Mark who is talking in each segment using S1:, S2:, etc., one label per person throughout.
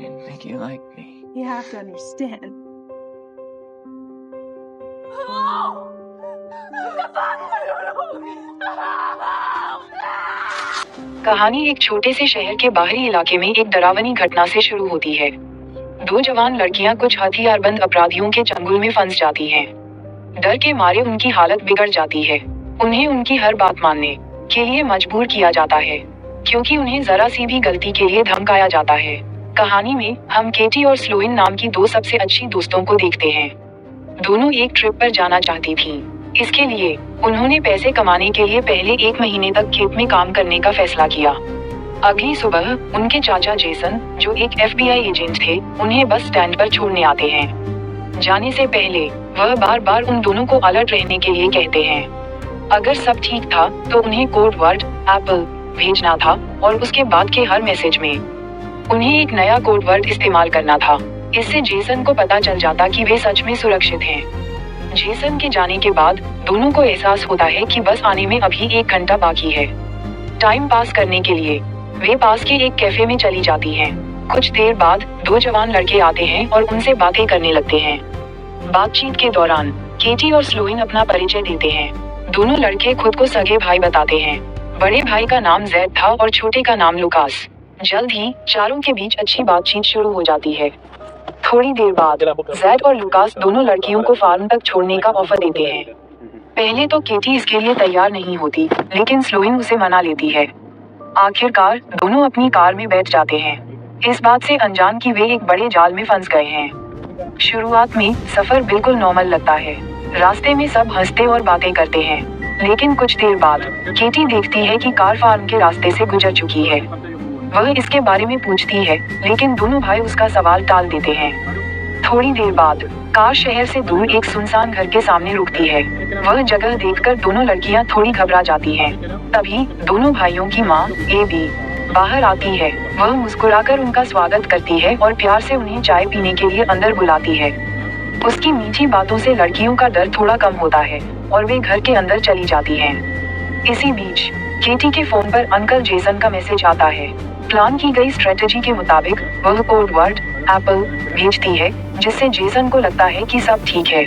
S1: didn't think you liked me.
S2: You have to understand.
S3: कहानी एक छोटे से शहर के बाहरी इलाके में एक डरावनी घटना से शुरू होती है। दो जवान लड़कियां कुछ हथियारबंद अपराधियों के चंगुल में फंस जाती हैं। डर के मारे उनकी हालत बिगड़ जाती है। उन्हें उनकी हर बात मानने के लिए मजबूर किया जाता है, क्योंकि उन्हें जरा सी भी गलती के लिए धमकाया जाता है। कहानी में हम केटी और स्लोइन नाम की दो सबसे अच्छी दोस्तों को देखते हैं। दोनों एक ट्रिप पर जाना चाहती थीं। इसके लिए उन्होंने पैसे कमाने के लिए पहले 1 महीने तक खेत में काम करने का फैसला किया। अगली सुबह उनके चाचा जेसन, जो एक FBI एजेंट थे, उन्हें बस स्टैंड पर छोड़ने आते हैं। जाने से पहले वह बार बार उन दोनों को अलर्ट रहने के लिए कहते हैं। अगर सब ठीक था तो उन्हें कोड वर्ड एप्पल भेजना था और उसके बाद के हर मैसेज में उन्हें एक नया कोड वर्ड इस्तेमाल करना था। इससे जेसन को पता चल जाता कि वे सच में सुरक्षित हैं। जेसन के जाने के बाद दोनों को एहसास होता है कि बस आने में अभी 1 घंटा बाकी है। टाइम पास करने के लिए वे पास के एक कैफे में चली जाती हैं। कुछ देर बाद 2 जवान लड़के आते हैं और उनसे बातें करने लगते हैं। बातचीत के दौरान केटी और स्लोइन अपना परिचय देते हैं। दोनों लड़के खुद को सगे भाई बताते हैं। बड़े भाई का नाम जैड था और छोटे का नाम लुकास। जल्द ही चारों के बीच अच्छी बातचीत शुरू हो जाती है। थोड़ी देर बाद जैड और लुकास दोनों लड़कियों को फार्म तक छोड़ने का ऑफर देते हैं। पहले तो केटी इसके लिए तैयार नहीं होती, लेकिन स्लोइन उसे मना लेती है। आखिरकार दोनों अपनी कार में बैठ जाते हैं, इस बात से अनजान कि वे एक बड़े जाल में फंस गए हैं। शुरुआत में सफर बिल्कुल नॉर्मल लगता है। रास्ते में सब हंसते और बातें करते हैं, लेकिन कुछ देर बाद केटी देखती है कि कार फार्म के रास्ते से गुजर चुकी है। वह इसके बारे में पूछती है, लेकिन दोनों भाई उसका सवाल टाल देते हैं। थोड़ी देर बाद कार शहर से दूर एक सुनसान घर के सामने रुकती है। वह जगह देखकर दोनों लड़कियां थोड़ी घबरा जाती हैं। तभी दोनों भाइयों की माँ एबी बाहर आती है। वह मुस्कुराकर उनका स्वागत करती है और प्यार से उन्हें चाय पीने के लिए अंदर बुलाती है। उसकी मीठी बातों से लड़कियों का डर थोड़ा कम होता है और वे घर के अंदर चली जाती हैं। इसी बीच केटी के फोन पर अंकल जेसन का मैसेज आता है। प्लान की गई स्ट्रेटजी के मुताबिक वह कोड वर्ड एप्पल भेजती है, जिससे जेसन को लगता है कि सब ठीक है।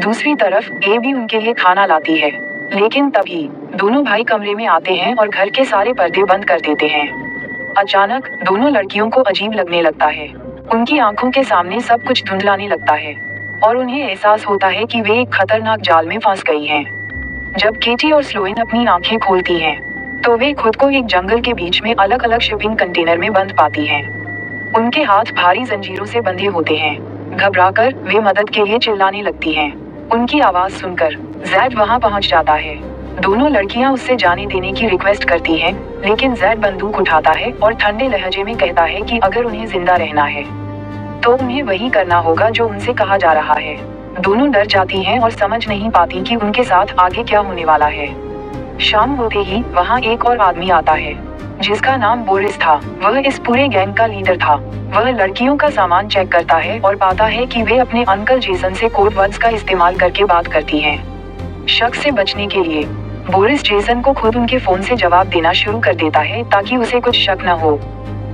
S3: दूसरी तरफ ए भी उनके लिए खाना लाती है, लेकिन तभी दोनों भाई कमरे में आते हैं और घर के सारे पर्दे बंद कर देते हैं। अचानक दोनों लड़कियों को अजीब लगने लगता है। उनकी आंखों के सामने सब कुछ धुंधलाने लगता है और उन्हें एहसास होता है कि वे एक खतरनाक जाल में फंस गई हैं। जब केटी और स्लोइन अपनी आंखें खोलती हैं, तो वे खुद को एक जंगल के बीच में अलग अलग शिपिंग कंटेनर में बंद पाती हैं। उनके हाथ भारी जंजीरों से बंधे होते हैं। घबराकर वे मदद के लिए चिल्लाने लगती हैं। उनकी आवाज सुनकर जैड वहां पहुंच जाता है। दोनों लड़कियां उससे जाने देने की रिक्वेस्ट करती हैं, लेकिन जैड बंदूक उठाता है और ठंडे लहजे में कहता है कि अगर उन्हें जिंदा रहना है तो उन्हें वही करना होगा जो उनसे कहा जा रहा है। दोनों डर जाती हैं और समझ नहीं पाती कि उनके साथ आगे क्या होने वाला है। शाम होते ही वहां एक और आदमी आता है, जिसका नाम बोरिस था। वह इस पूरे गैंग का लीडर था। वह लड़कियों का सामान चेक करता है और पाता है कि वे अपने अंकल जेसन से कोड वर्ड्स का इस्तेमाल करके बात करती हैं। शक से बचने के लिए बोरिस जेसन को खुद उनके फोन से जवाब देना शुरू कर देता है, ताकि उसे कुछ शक न हो।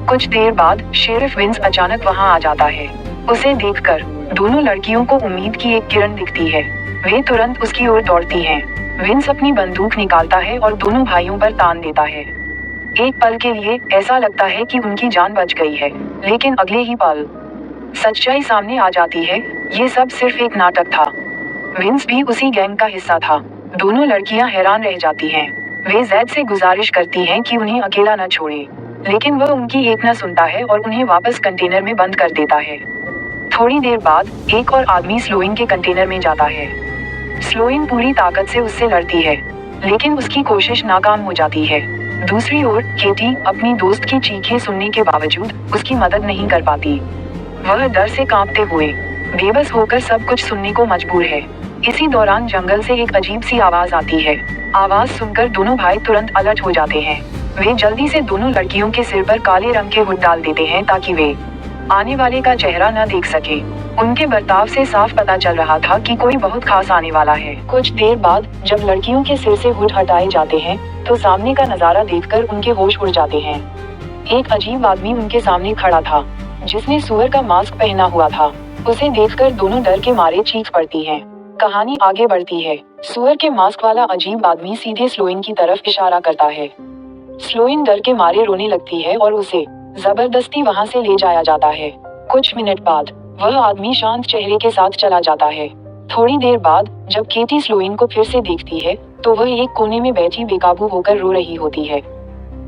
S3: कुछ देर बाद शेरिफ विंस अचानक वहां आ जाता है। उसे देखकर दोनों लड़कियों को उम्मीद की एक किरण दिखती है। वे तुरंत उसकी ओर दौड़ती हैं। विंस अपनी बंदूक निकालता है और दोनों भाइयों पर तान देता है। एक पल के लिए ऐसा लगता है कि उनकी जान बच गई है, लेकिन अगले ही पल सच्चाई सामने आ जाती है। ये सब सिर्फ एक नाटक था। विंस भी उसी गैंग का हिस्सा था। दोनों लड़कियां हैरान रह जाती हैं। वे जैड से गुजारिश करती हैं कि उन्हें अकेला न छोड़े, लेकिन वह उनकी एक न सुनता है और उन्हें वापस कंटेनर में बंद कर देता है। थोड़ी देर बाद एक और आदमी स्लोइन के कंटेनर में जाता है। स्लोइन पूरी ताकत से उससे लड़ती है, लेकिन उसकी कोशिश नाकाम हो जाती है। दूसरी ओर केटी अपनी दोस्त की चीखें सुनने के बावजूद उसकी मदद नहीं कर पाती। वह डर से कांपते हुए बेबस होकर सब कुछ सुनने को मजबूर है। इसी दौरान जंगल से एक अजीब सी आवाज आती है। आवाज सुनकर दोनों भाई तुरंत अलर्ट हो जाते हैं। वे जल्दी से दोनों लड़कियों के सिर पर काले रंग के हुड डाल देते हैं, ताकि वे आने वाले का चेहरा न देख सके। उनके बर्ताव से साफ पता चल रहा था कि कोई बहुत खास आने वाला है। कुछ देर बाद जब लड़कियों के सिर से हुड हटाए जाते हैं, तो सामने का नजारा देखकर उनके होश उड़ जाते हैं। एक अजीब आदमी उनके सामने खड़ा था। जिसने सुअर का मास्क पहना हुआ था। उसे देखकर दोनों डर के मारे चीख पड़ती हैं। कहानी आगे बढ़ती है। सुअर के मास्क वाला अजीब आदमी सीधे स्लोइन की तरफ इशारा करता है। स्लोइन डर के मारे रोने लगती है और उसे जबरदस्ती वहां से ले जाया जाता है। कुछ मिनट बाद वह आदमी शांत चेहरे के साथ चला जाता है। थोड़ी देर बाद जब केटी स्लोइन को फिर से देखती है तो वह एक कोने में बैठी बेकाबू होकर रो रही होती है।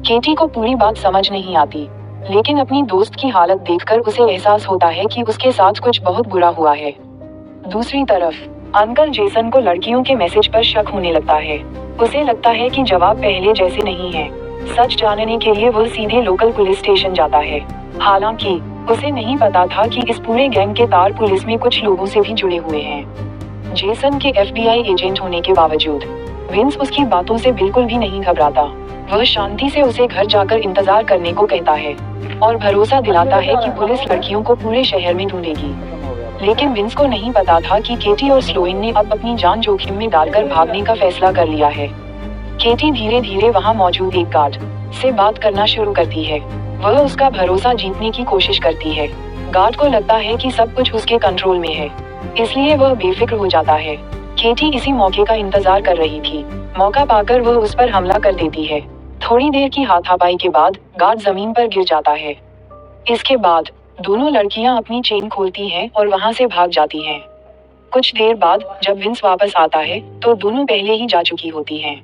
S3: केटी को पूरी बात समझ नहीं आती, लेकिन अपनी दोस्त की हालत देखकर उसे एहसास होता है कि उसके साथ कुछ बहुत बुरा हुआ है। दूसरी तरफ अंकल जेसन को लड़कियों के मैसेज पर शक होने लगता है। उसे लगता है कि जवाब पहले जैसे नहीं है। सच जानने के लिए वह सीधे लोकल पुलिस स्टेशन जाता है। हालांकि उसे नहीं पता था कि इस पूरे गैंग के तार पुलिस में कुछ लोगों से भी जुड़े हुए हैं। जेसन के FBI एजेंट होने के बावजूद विंस उसकी बातों से बिल्कुल भी नहीं घबराता। वह शांति से उसे घर जाकर इंतजार करने को कहता है और भरोसा दिलाता है कि पुलिस लड़कियों को पूरे शहर में ढूंढेगी। लेकिन विंस को नहीं पता था कि केटी और स्लोइन ने अब अपनी जान जोखिम में डालकर भागने का फैसला कर लिया है। केटी धीरे धीरे वहां मौजूद एक गार्ड से बात करना शुरू करती है। वह उसका भरोसा जीतने की कोशिश करती है। गार्ड को लगता है कि सब कुछ उसके कंट्रोल में है, इसलिए वह बेफिक्र हो जाता है। केटी इसी मौके का इंतजार कर रही थी। मौका पाकर वह उस पर हमला कर देती है। थोड़ी देर की हाथापाई के बाद गार्ड जमीन पर गिर जाता है। इसके बाद दोनों लड़कियां अपनी चेन खोलती हैं और वहां से भाग जाती हैं। कुछ देर बाद जब विंस वापस आता है तो दोनों पहले ही जा चुकी होती हैं।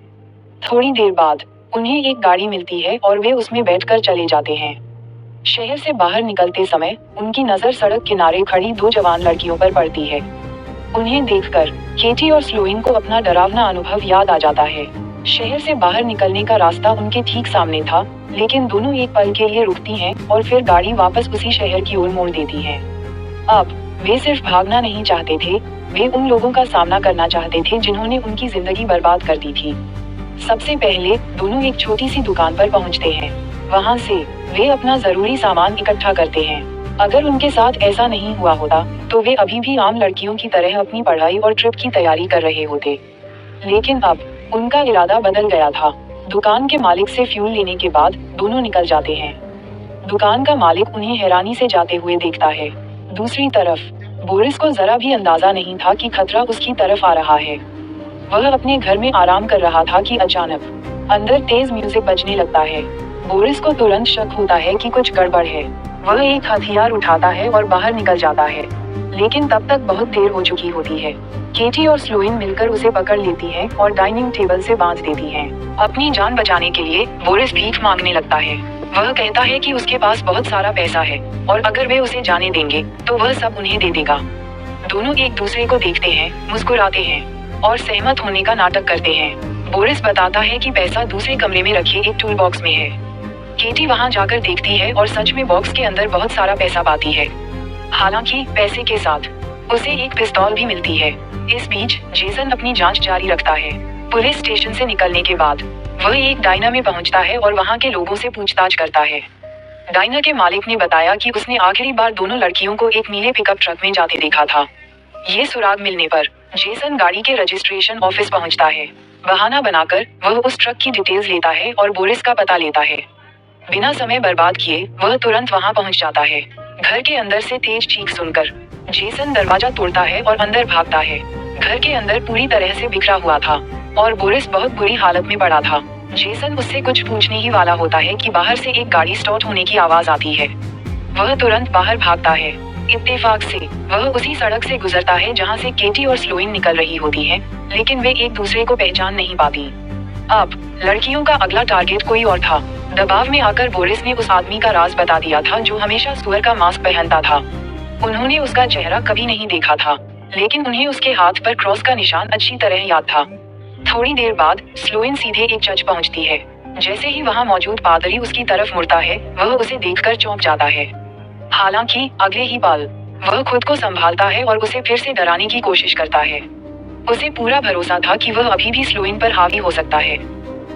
S3: थोड़ी देर बाद उन्हें एक गाड़ी मिलती है और वे उसमें बैठकर चले जाते हैं। शहर से बाहर निकलते समय उनकी नजर सड़क किनारे खड़ी दो जवान लड़कियों पर पड़ती है। उन्हें देखकर केटी और स्लोइन को अपना डरावना अनुभव याद आ जाता है। शहर से बाहर निकलने का रास्ता उनके ठीक सामने था, लेकिन दोनों एक पल के लिए रुकती हैं और फिर गाड़ी वापस उसी शहर की ओर मोड़ देती हैं। अब वे सिर्फ भागना नहीं चाहते थे, वे उन लोगों का सामना करना चाहते थे जिन्होंने उनकी जिंदगी बर्बाद कर दी थी। सबसे पहले दोनों एक छोटी सी दुकान पर पहुंचते हैं। वहां से वे अपना जरूरी सामान इकट्ठा करते हैं। अगर उनके साथ ऐसा नहीं हुआ होता तो वे अभी भी आम लड़कियों की तरह अपनी पढ़ाई और ट्रिप की तैयारी कर रहे होते। लेकिन अब उनका इरादा बदल गया था। दुकान के मालिक से फ्यूल लेने के बाद दोनों निकल जाते हैं। दुकान का मालिक उन्हें हैरानी से जाते हुए देखता है। दूसरी तरफ बोरिस को जरा भी अंदाजा नहीं था कि खतरा उसकी तरफ आ रहा है। वह अपने घर में आराम कर रहा था कि अचानक अंदर तेज म्यूजिक बजने लगता है। बोरिस को तुरंत शक होता है कि कुछ गड़बड़ है। वह एक हथियार उठाता है और बाहर निकल जाता है, लेकिन तब तक बहुत देर हो चुकी होती है। केटी और स्लोइन मिलकर उसे पकड़ लेती हैं और डाइनिंग टेबल से बांध देती हैं। अपनी जान बचाने के लिए बोरिस भीख मांगने लगता है। वह कहता है कि उसके पास बहुत सारा पैसा है और अगर वे उसे जाने देंगे तो वह सब उन्हें दे देगा। दोनों एक दूसरे को देखते हैं, मुस्कुराते हैं और सहमत होने का नाटक करते हैं। बोरिस बताता है कि पैसा दूसरे कमरे में रखे एक टूल बॉक्स में है। केटी वहां जाकर देखती है और सच में बॉक्स के अंदर बहुत सारा पैसा पाती है। हालांकि पैसे के साथ उसे एक पिस्तौल भी मिलती है। इस बीच जेसन अपनी जांच जारी रखता है। पुलिस स्टेशन से निकलने के बाद वह एक डाइनर में पहुंचता है और वहां के लोगों से पूछताछ करता है। डाइनर के मालिक ने बताया कि उसने आखिरी बार दोनों लड़कियों को एक नीले पिकअप ट्रक में जाते देखा था। ये सुराग मिलने पर जेसन गाड़ी के रजिस्ट्रेशन ऑफिस पहुंचता है। बहाना बनाकर वह उस ट्रक की डिटेल्स लेता है और बोरिस का पता लेता है। बिना समय बर्बाद किए वह तुरंत वहां पहुंच जाता है। घर के अंदर से तेज चीख सुनकर जेसन दरवाजा तोड़ता है और अंदर भागता है। घर के अंदर पूरी तरह से बिखरा हुआ था और बोरिस बहुत बुरी हालत में पड़ा था। जेसन उससे कुछ पूछने ही वाला होता है कि बाहर से एक गाड़ी स्टार्ट होने की आवाज आती है। वह तुरंत बाहर भागता है। इत्तेफाक से वह उसी सड़क से गुजरता है जहां से केटी और स्लोइन निकल रही होती हैं, लेकिन वे एक दूसरे को पहचान नहीं पाती। अब लड़कियों का अगला टारगेट कोई और था। दबाव में आकर बोरिस ने उस आदमी का राज बता दिया था जो हमेशा सुअर का मास्क पहनता था। उन्होंने उसका चेहरा कभी नहीं देखा था, लेकिन उन्हें उसके हाथ पर क्रॉस का निशान अच्छी तरह याद था। थोड़ी देर बाद स्लोइन सीधे एक चर्च पहुंचती है। जैसे ही वहां मौजूद पादरी उसकी तरफ मुड़ता है, वह उसे देखकर चौंक जाता है। हालांकि अगले ही पल वह खुद को संभालता है और उसे फिर से डराने की कोशिश करता है। उसे पूरा भरोसा था कि वह अभी भी स्लोइन पर हावी हो सकता है,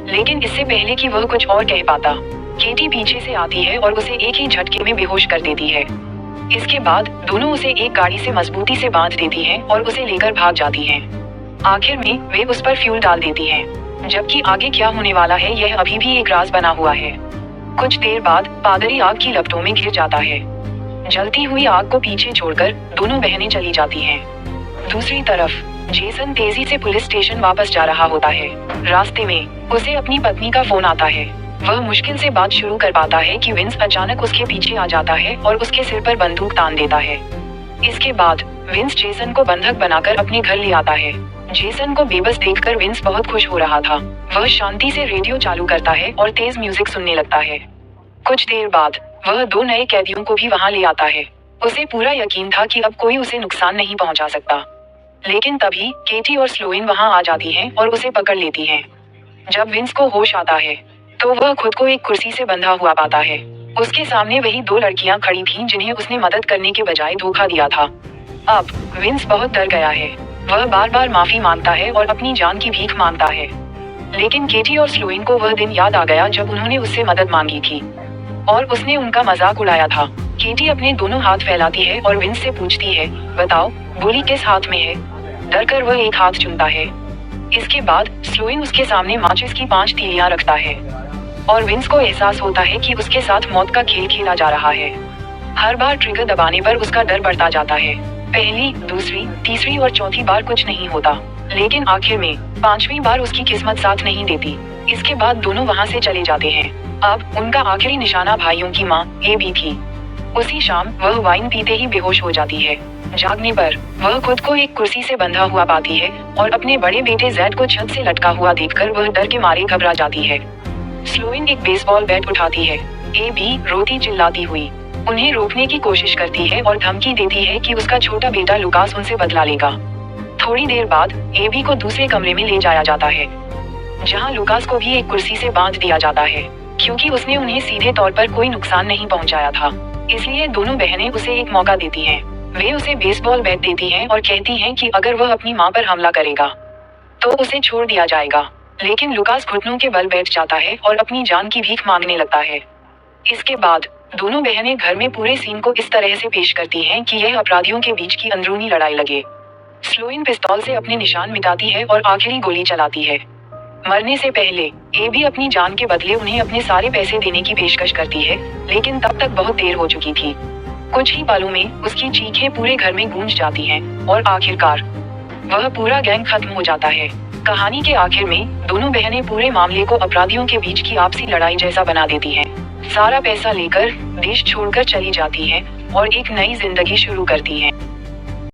S3: लेकिन इससे पहले कि वह कुछ और कह पाता, केटी पीछे से आती है और उसे एक ही झटके में बेहोश कर देती है। इसके बाद दोनों उसे एक गाड़ी से मजबूती से बांध देती हैं और उसे लेकर भाग जाती हैं। आखिर में वे उस पर फ्यूल डाल देती हैं, जबकि आगे क्या होने वाला है यह अभी भी एक राज बना हुआ है। कुछ देर बाद पादरी आग की लपटों में घिर जाता है। जलती हुई आग को पीछे छोड़कर दोनों बहनें चली जाती हैं। दूसरी तरफ जेसन तेजी से पुलिस स्टेशन वापस जा रहा होता है। रास्ते में उसे अपनी पत्नी का फोन आता है। वह मुश्किल से बात शुरू कर पाता है कि विंस अचानक उसके पीछे आ जाता है और उसके सिर पर बंदूक तान देता है। इसके बाद विंस जेसन को बंधक बनाकर अपने घर ले आता है। जेसन को बेबस देखकर विंस बहुत खुश हो रहा था। वह शांति से रेडियो चालू करता है और तेज म्यूजिक सुनने लगता है। कुछ देर बाद वह 2 नए कैदियों को भी वहां ले आता है। उसे पूरा यकीन था कि अब कोई उसे नुकसान नहीं पहुंचा सकता। लेकिन तभी केटी और स्लोइन वहां आ जाती हैं और उसे पकड़ लेती हैं। जब विंस को होश आता है तो वह खुद को एक कुर्सी से बंधा हुआ पाता है। उसके सामने वही 2 लड़कियां खड़ी थीं जिन्हें उसने मदद करने के बजाय धोखा दिया था। अब विंस बहुत डर गया है। वह बार बार माफी मांगता है और अपनी जान की भीख मांगता है। लेकिन केटी और स्लोइन को वह दिन याद आ गया जब उन्होंने उससे मदद मांगी थी और उसने उनका मजाक उड़ाया था। केटी अपने दोनों हाथ फैलाती है और विंस से पूछती है, बताओ गोली किस हाथ में है? डरकर वह एक हाथ चुनता है। इसके बाद स्लोइन उसके सामने माचिस की 5 तीलियां रखता है और विंस को एहसास होता है कि उसके साथ मौत का खेल खेला जा रहा है। हर बार ट्रिगर दबाने पर उसका डर बढ़ता जाता है। पहली, दूसरी, तीसरी और चौथी बार कुछ नहीं होता, लेकिन आखिर में 5वीं बार उसकी किस्मत साथ नहीं देती। इसके बाद दोनों वहां से चले जाते हैं। अब उनका आखिरी निशाना भाइयों की माँ एबी थी। उसी शाम वह वाइन पीते ही बेहोश हो जाती है। जागने पर वह खुद को एक कुर्सी से बंधा हुआ पाती है और अपने बड़े बेटे जैड को छत से लटका हुआ देखकर वह डर के मारे घबरा जाती है। स्लोइन एक बेसबॉल बैट उठाती है। एबी रोती चिल्लाती हुई उन्हें रोकने की कोशिश करती है और धमकी देती है कि उसका छोटा बेटा लुकास उनसे बदला लेगा। थोड़ी देर बाद एबी को दूसरे कमरे में ले जाया जाता है, जहां लुकास को भी एक कुर्सी से बांध दिया जाता है। क्योंकि उसने उन्हें सीधे तौर पर कोई नुकसान नहीं पहुंचाया था, इसलिए दोनों बहनें उसे एक मौका देती हैं। वे उसे बेसबॉल बैट देती हैं और कहती हैं कि अगर वह अपनी मां पर हमला करेगा तो उसे छोड़ दिया जाएगा। लेकिन लुकास घुटनों के बल बैठ जाता है और अपनी जान की भीख मांगने लगता है। इसके बाद दोनों बहनें घर में पूरे सीन को इस तरह से पेश करती हैं कि यह अपराधियों के बीच की अंदरूनी लड़ाई लगे। स्लोइन पिस्तौल से अपने निशान मिटाती है और आखिरी गोली चलाती है। मरने से पहले एबी अपनी जान के बदले उन्हें अपने सारे पैसे देने की पेशकश करती है, लेकिन तब तक बहुत देर हो चुकी थी। कुछ ही पलों में उसकी चीखें पूरे घर में गूंज जाती हैं और आखिरकार वह पूरा गैंग खत्म हो जाता है। कहानी के आखिर में दोनों बहनें पूरे मामले को अपराधियों के बीच की आपसी लड़ाई जैसा बना देती हैं। सारा पैसा लेकर देश छोड़कर चली जाती हैं और एक नई जिंदगी शुरू करती हैं।